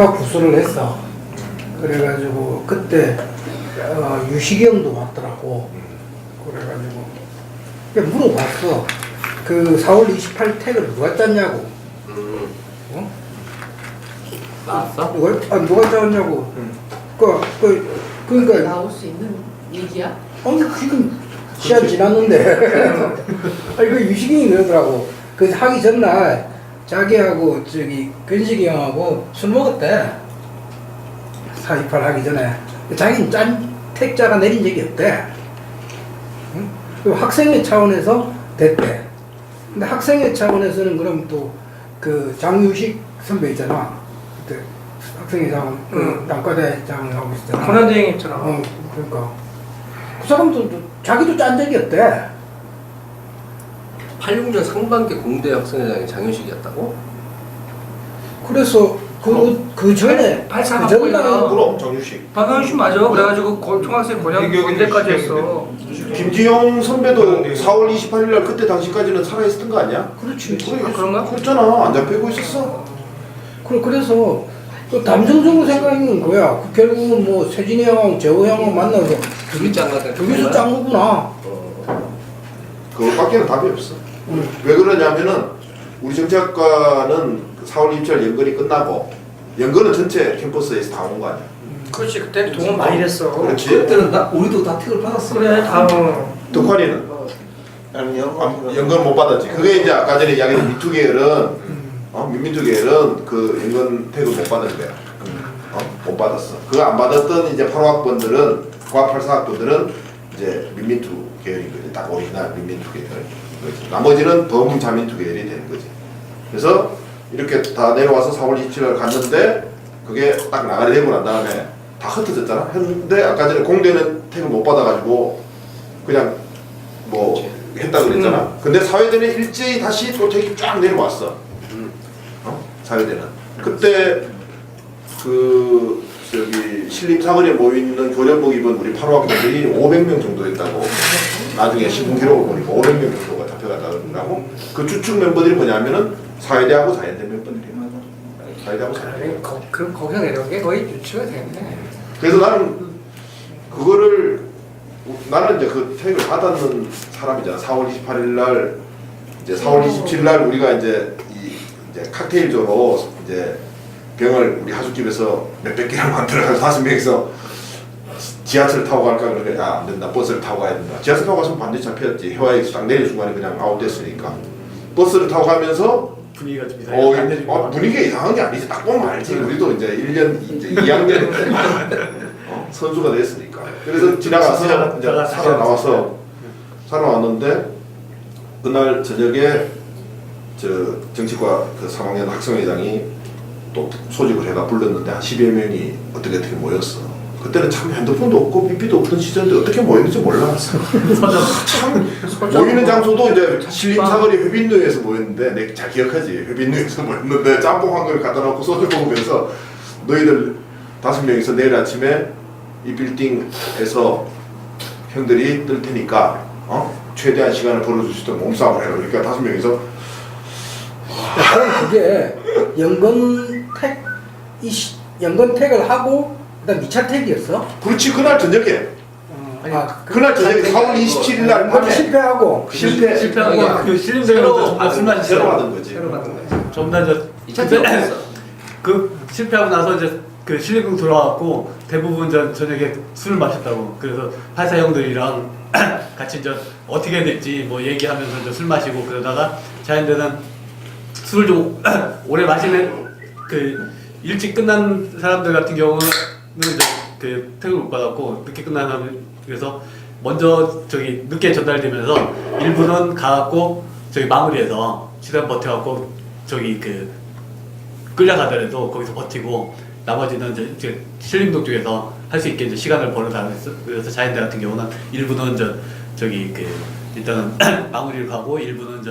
구술을 했어. 그래가지고 그때 유식이 형도 왔더라고. 그래가지고 물어봤어. 그 4월 28일 택을 누가 짰냐고. 어? 나왔어? 누가 짰냐고. 그러니까 나올 수 있는 얘기야? 지금 시간 지났는데. 아니 그 유식이 형이 그러더라고. 그 하기 전날 자기하고 저기 근식이 형하고 술 먹었대. 4.28 하기 전에. 자기는 짠 택자가 내린 적이 없대. 응? 그 학생회 차원에서 됐대. 근데 학생회 차원에서는 그럼 또 그 장유식 선배 있잖아. 그때 학생회 장원, 그 단과대 장을 하고 있었잖아. 권한대행했잖아. 그러니까 그 사람도 자기도 짠 적이 없대. 86년 상반기 공대 학생회장이 장윤식이었다고? 그래서 그 전에 84 그 전날은 그럼 정유식. 박영식 맞아. 그래가지고 총학생 권양 군대까지 했어. 김지영 선배도 4월 28일 날 그때 당시까지는 살아있었던 거 아니야? 그렇지. 그런가? 그랬잖아. 안 잡히고 있었어. 그래서 그 담정적으로 생각하는 거야. 그 결국은 뭐 세진이 형하고 재호 형하고 만나서 둘이 짠거든. 둘이서 짠 거구나. 그거밖에는 답이 없어. 왜 그러냐면은 우리 정치학과는 4월 27일 연근이 끝나고 연근은 전체 캠퍼스에서 다 온 거 아니야. 그렇지. 그때 동원 많이 됐어. 그렇지. 그때는 우리도 다 택을 받았어. 그래. 다음. 덕환이는 연근 못 받았지. 그게 이제 아까 전에 이야기했던 민투 계열은 민민투 계열은 그 연근 택을 못 받은 거야. 못 받았어. 그거 안 받았던 이제 8호학번들은 과 84학번들은 이제 민민투 계열인 거지. 딱 오리지널 민민투 계열. 나머지는 범자민투 계열이 되는 거지. 그래서 이렇게 다 내려와서 4월 27일 갔는데 그게 딱 나가리 되고 난 다음에 다 흩어졌잖아. 했는데 아까 전에 공대는 택을 못 받아가지고 그냥 뭐 했다 그랬잖아. 근데 사회대는 일제히 다시 또 택이 쫙 내려왔어. 사회대는. 그때 그 저기 신림 사거리에 모여있는 교련복 입은 우리 8호학번들이 500명 정도 됐다고 나중에 신문 기록을 보니까 500명 정도가 잡혀갔다고 그러고 그 주축 멤버들이 뭐냐면은 사회대하고 사회대 멤버들이야. 사회대하고 사회대. 그럼 거기서 내려온 게 거의 유치가 됐네. 그래서 나는 그거를 나는 이제 그 택을 받았는 사람이잖아. 4월 28일 날 이제 4월 27일 날 우리가 이제 이제 칵테일조로 이제 병을 우리 하숙집에서 몇백 개를 만들어서 5명이서 지하철 타고 갈까 그러니까 안 된다. 버스를 타고 가야 된다. 지하철 타고 갔으면 반드시 잡혔지. 해화에서 딱 내리는 순간에 그냥 아웃됐으니까. 버스를 타고 가면서 분위기가 좀 이상해. 분위기가 이상한 게 아니지. 딱 보면 알지. 우리도 이제 1년 이제 2학년 선수가 됐으니까. 그래서 지나가서 이제 살아나왔는데 그날 저녁에 저 정치과 그 3학년 학생회장이 또 소집을 해가 불렀는데 한 10여 명이 어떻게 모였어. 그때는 참 핸드폰도 없고 BB도 없던 시절인데 어떻게 모였는지 몰라. 참 모이는 장소도 이제 신림사거리 회빈루에서 모였는데 내가 잘 기억하지. 회빈루에서 모였는데 짬뽕 한 그릇 갖다 놓고 소주 먹으면서 너희들 5명이서 내일 아침에 이 빌딩에서 형들이 뜰 테니까 최대한 시간을 벌어줄 수 있도록 몸싸움을 해라. 그러니까 5명이서 그럼 그게 연건택을 하고 그다음 2차 택이었어? 그렇지. 그날 저녁에 그날 저녁에 4월 27일 날 밤에 실패하고 실패하고 그 신림대로 술 마시 새로 받은 거지. 새로 받은 거지. 전날 그 실패하고 나서 이제 그 신림동 돌아왔고 대부분 저녁에 술을 마셨다고. 그래서 팔사 형들이랑 같이 이제 어떻게 해야 될지 뭐 얘기하면서 이제 술 마시고 그러다가 자연대는 술을 좀 오래 마시는 그 일찍 끝난 사람들 같은 경우는 이제 그 택을 못 받았고 늦게 끝난 사람 그래서 먼저 저기 늦게 전달되면서 일부는 가갖고 저기 마무리해서 최대한 버텨갖고 저기 그 끌려가더라도 거기서 버티고 나머지는 이제 신림동 쪽에서 할 수 있게 이제 시간을 벌어달라고 했어. 그래서 자연대 같은 경우는 일부는 저기 그 일단은 마무리를 가고 일부는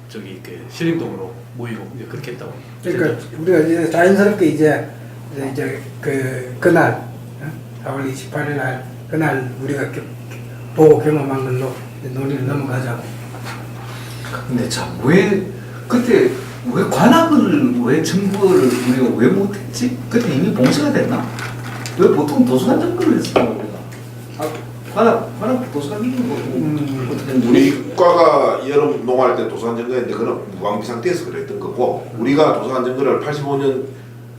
저기 그 신림동으로 모이고 이제 그렇게 했다고. 그러니까 우리가 이제 자연스럽게 이제 그날 4월 28일 날 그날 우리가 보고 경험한 걸로 이제 논의를 넘어가자고. 근데 참 왜 그때 왜 관악을 왜 증거를 우리가 왜 못했지? 그때 이미 봉쇄가 됐나? 왜 보통 도서관 증거를 했을까 우리가? 관악 도서관 증거 어떻게 했는지. 우리 과가 여름 농할 때 도서관 점거했는데 그건 무방비 상태에서 그랬던 거고 우리가 도서관 점거를 85년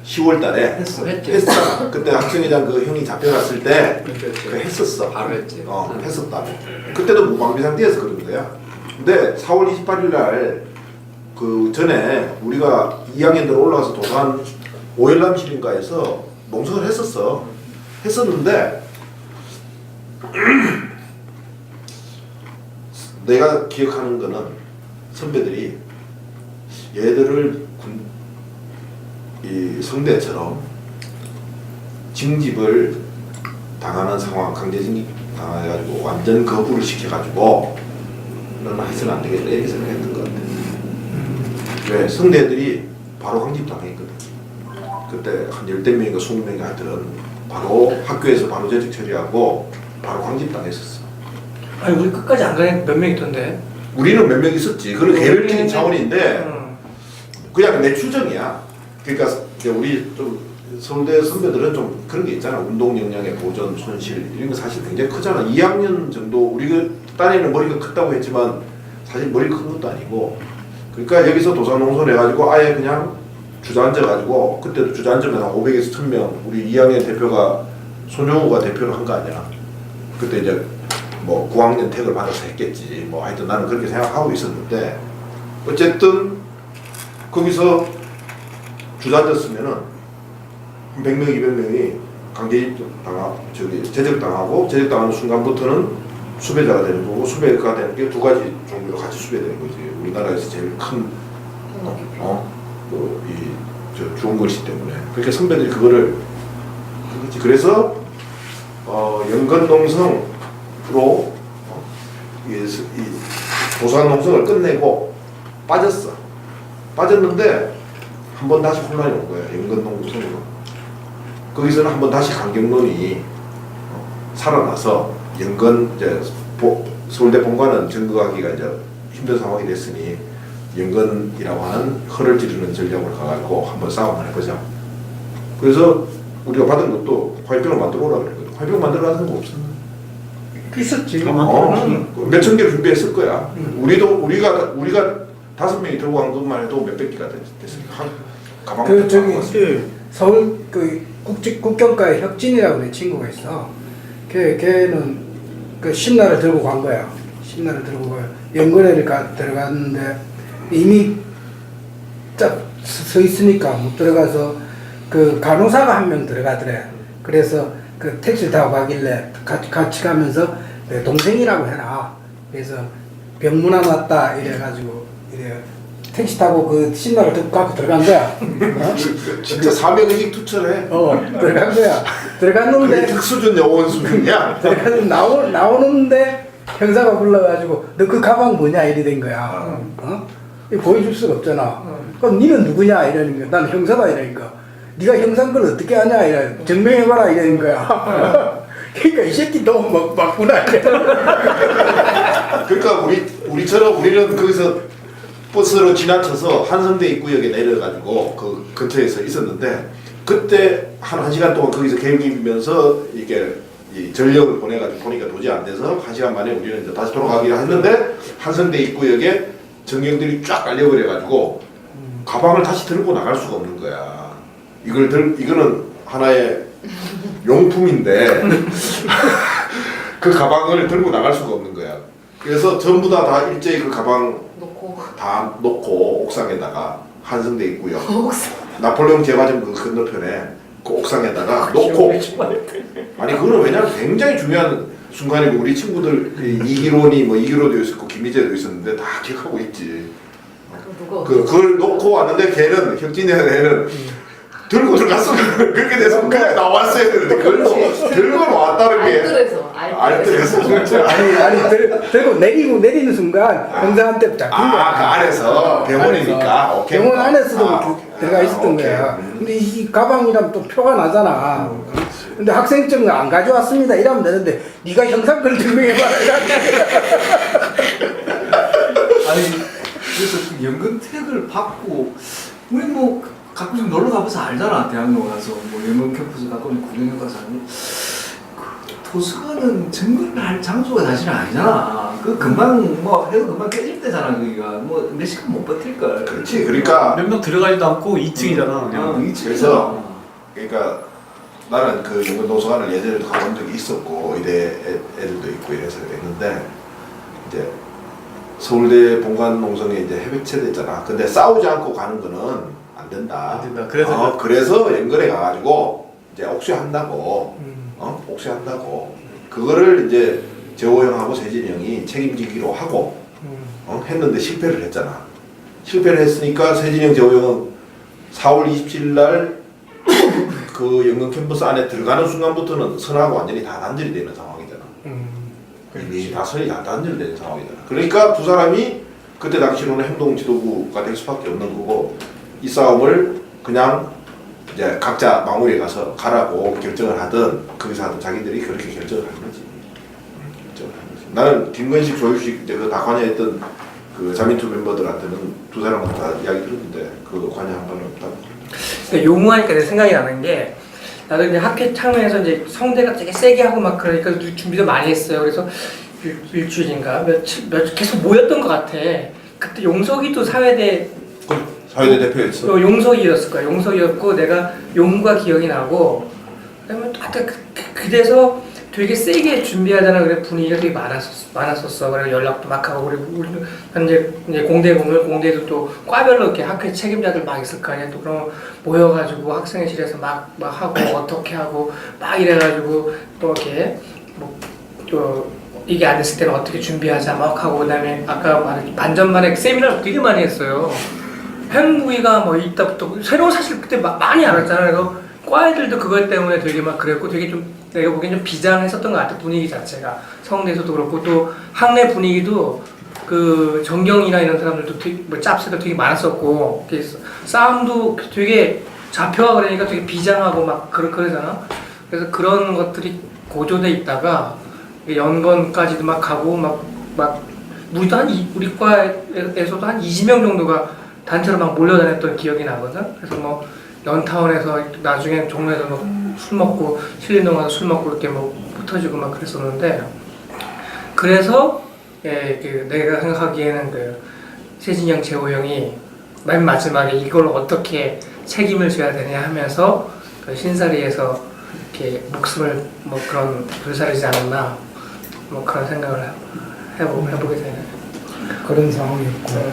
10월 달에 했잖아. 그때 학생회장 그 형이 잡혀갔을 때 그 했었어. 바로 했지. 했었다. 그때도 무방비 상태에서 그런 거야. 근데 4월 28일 날 그 전에 우리가 2학년들 올라가서 도서관 오열남 시민가에서 농성을 했었어. 했었는데 내가 기억하는 거는 선배들이 얘들을 이 성대처럼 징집을 당하는 상황, 강제 징집 당해가지고 완전 거부를 시켜가지고 너는 해서는 안 되겠다 이렇게 생각했던 것 같아. 왜? 성대들이 바로 강집 당했거든. 그때 한 10대 명인가 20명이 하여튼 바로 학교에서 바로 재직 처리하고 바로 강집 당했었어. 아니 우리 끝까지 안 가는 몇 명 있던데. 우리는 몇 명 있었지. 그런 개별적인 차원인데 그냥 내 추정이야. 그러니까 이제 우리 좀 서울대 선배들은 좀 그런 게 있잖아. 운동 역량의 보전, 손실 이런 거 사실 굉장히 크잖아. 2학년 정도 우리가 딴에는 머리가 크다고 했지만 사실 머리가 큰 것도 아니고. 그러니까 여기서 도산 농선 해가지고 아예 그냥 주저앉아가지고 그때도 주저앉으면 한 500에서 1000명 우리 2학년 대표가 손영우가 대표를 한 거 아니야. 그때 이제 뭐 9학년 택을 받아서 했겠지. 뭐 하여튼 나는 그렇게 생각하고 있었는데 어쨌든 거기서 주저앉았으면은 100명, 200명이 강제 당하고 제적당하고 제적당하는 순간부터는 수배자가 되는 거고 수배가 되는 게 두 가지 종류로 같이 수배되는 거지. 우리나라에서 제일 큰 좋은 글씨 때문에. 그러니까 선배들이 그거를 그렇지. 그래서 연근농성으로 이 도서관 농성을 끝내고 빠졌어. 빠졌는데 한 번 다시 혼란이 온 거야. 연근농성으로. 거기서는 한 번 다시 강경론이 살아나서 연근 이제 서울대 본관은 증거하기가 이제 힘든 상황이 됐으니 연근이라고 하는 허를 찌르는 전략을 가지고 한번 싸움을 해보자. 그래서 우리가 받은 것도 화이병을 만들어 오라고 그랬거든. 화이병 만들어 가는 거 없어. 있었지. 몇천 개 준비했을 거야. 우리가 5명이 들고 간 것만 해도 몇백 개가 됐으니까 가방. 그 저기 서울 그 국경가에 혁진이라고 내 친구가 있어. 걔는 그 신나를 들고 간 거야. 신나를 들고 가 연근회를 들어갔는데 이미 딱 서 있으니까 못 들어가서 그 간호사가 한 명 들어가더래. 그래서 그 택시를 타고 가길래 같이 가면서 내 동생이라고 해라. 그래서 병문안 왔다 이래가지고 이래 택시 타고 그 신나를 듣고 갖고 들어간 거야. 진짜 사명의식 투철해. 들어간 거야. 들어갔는데 특수준 요원 수준이야. 들어가서 나오는데 형사가 불러가지고 너 그 가방 뭐냐 이래 된 거야. 이거 보여줄 수가 없잖아. 그럼 니는 누구냐 이러는 거야. 난 형사다 이러니까. 네가 형사인 걸 어떻게 아냐 이래. 증명해봐라 이러는 거야. 그러니까 이 새끼 너무 막구나. 그러니까 우리처럼 우리는 거기서 버스로 지나쳐서 한성대 입구역에 내려가지고 그 근처에서 있었는데 그때 한 1시간 동안 거기서 개울기면서 이게 이 전력을 보내가지고 보니까 도저히 안 돼서 1시간 만에 우리는 이제 다시 돌아가기로 했는데 한성대 입구역에 전경들이 쫙 깔려버려가지고 가방을 다시 들고 나갈 수가 없는 거야. 이거는 하나의 용품인데 그 가방을 들고 나갈 수가 없는 거야. 그래서 전부 다 일제히 그 가방 다 놓고 옥상에다가 한성대 있고요. 나폴레옹 제과점 그 건너편에 그 옥상에다가 놓고 아니 그거는 왜냐면 굉장히 중요한 순간이고 우리 친구들 이기론이 뭐 이기로도 있었고 김희재도 있었는데 다 기억하고 있지. 그걸 놓고 왔는데 걔는 혁진이라는 애는 들고 들어갔어. 그렇게 돼서 그냥 나왔어야 되는데 그걸 들고 왔다는 게 알뜰해서 아니 들고 내리는 순간 형사한테 잡힌 거야. 그 안에서 병원이니까. 오케이. 병원 안에서도 들어가 있었던 거야. 근데 이 가방이라면 또 표가 나잖아. 근데 학생증을 안 가져왔습니다 이러면 되는데 네가 형사걸 증명해봐라. 아니 그래서 연금택을 받고 우리 뭐 가끔씩 놀러 가봐서 알잖아. 대학로 가서 뭐 연금 캠퍼스 가끔 구경해 가서 하는 그 도서관은 증거를 할 장소가 사실은 아니잖아. 그 금방 뭐 해도 금방 깨질 때잖아. 거기가 뭐 몇 시간 못 버틸 걸. 그렇지. 그러니까 몇 명 들어가지도 않고 2층이잖아. 그냥. 그래서 그러니까 나는 그 연금 도서관을 예전에도 가본 적이 있었고 의대 애들도 있고 이래서 그랬는데 이제 서울대 본관 농성에 이제 해백체도 있잖아. 근데 싸우지 않고 가는 거는 안 된다. 안 된다. 그래서 그래서 연근에 가가지고 이제 옥죄한다고. 옥죄한다고. 그거를 이제 재호 형하고 세진이 형이 책임지기로 하고 했는데 실패를 했잖아. 실패를 했으니까 세진이 형, 재호 형은 4월 27일 날 그 연금 캠퍼스 안에 들어가는 순간부터는 선하고 완전히 다 단절이 되는 상황이잖아. 이미 다 선이 다 단절이 되는 상황이잖아. 그러니까 두 사람이 그때 당시로는 행동 지도부가 될 수밖에 없는 거고 이 싸움을 그냥 이제 각자 마무리에 가서 가라고 결정을 하든 거기서 하든 자기들이 그렇게 결정을 한 거지. 나는 김건식, 조유식 이제 그 다 관여했던 그 자민투 멤버들한테는 두 사람은 다 이야기 들었는데 그 관여한 바는 없다고. 용어하니까 내 생각이 나는 게 나도 이제 학회 참여해서 이제 성대가 되게 세게 하고 막 그러니까 준비도 많이 했어요. 그래서 일주일인가 며칠 계속 모였던 것 같아. 그때 용석이도 사회대 사회대 대표였어. 용석이었을 거야. 용석이었고 내가 용과 기억이 나고 그다음에 하여튼 그래서 되게 세게 준비하잖아. 그래 분위기가 되게 많았었어. 그래 연락도 막 하고 우리 이제 공대 보면 공대도 또 과별로 이렇게 학회 책임자들 막 있을 거 아니야. 또 그럼 모여가지고 학생회실에서 막 하고 어떻게 하고 막 이래가지고 또 이렇게 또 이게 안 됐을 때는 어떻게 준비하자 막 하고 그다음에 아까 말한 반전만에 세미나를 되게 많이 했어요. 행부위가 뭐 이따부터 새로운 사실 그때 많이 알았잖아요. 그래서 과 애들도 그것 때문에 되게 막 그랬고 되게 좀 내가 보기엔 좀 비장했었던 것 같아. 분위기 자체가 성대에서도 그렇고 또 학내 분위기도 그 정경이나 이런 사람들도 되게 뭐 짭새도 되게 많았었고 싸움도 되게 잡혀와 그러니까 되게 비장하고 막 그러잖아. 그래서 그런 것들이 고조돼 있다가 연건까지도 막 가고 막 우리도 우리 과에서도 한 20명 정도가 단체로 막 몰려다녔던 기억이 나거든. 그래서 뭐 연타운에서 나중에 종로에서 술 먹고 신림동 가서 술 먹고 이렇게 뭐 붙어지고 막 그랬었는데 그래서 내가 생각하기에는 그 세진이 형, 재호 형이 맨 마지막에 이걸 어떻게 책임을 져야 되냐 하면서 그 신사리에서 이렇게 목숨을 뭐 그런 불사르지 않았나 뭐 그런 생각을 해보게 되네. 그런 상황이었고.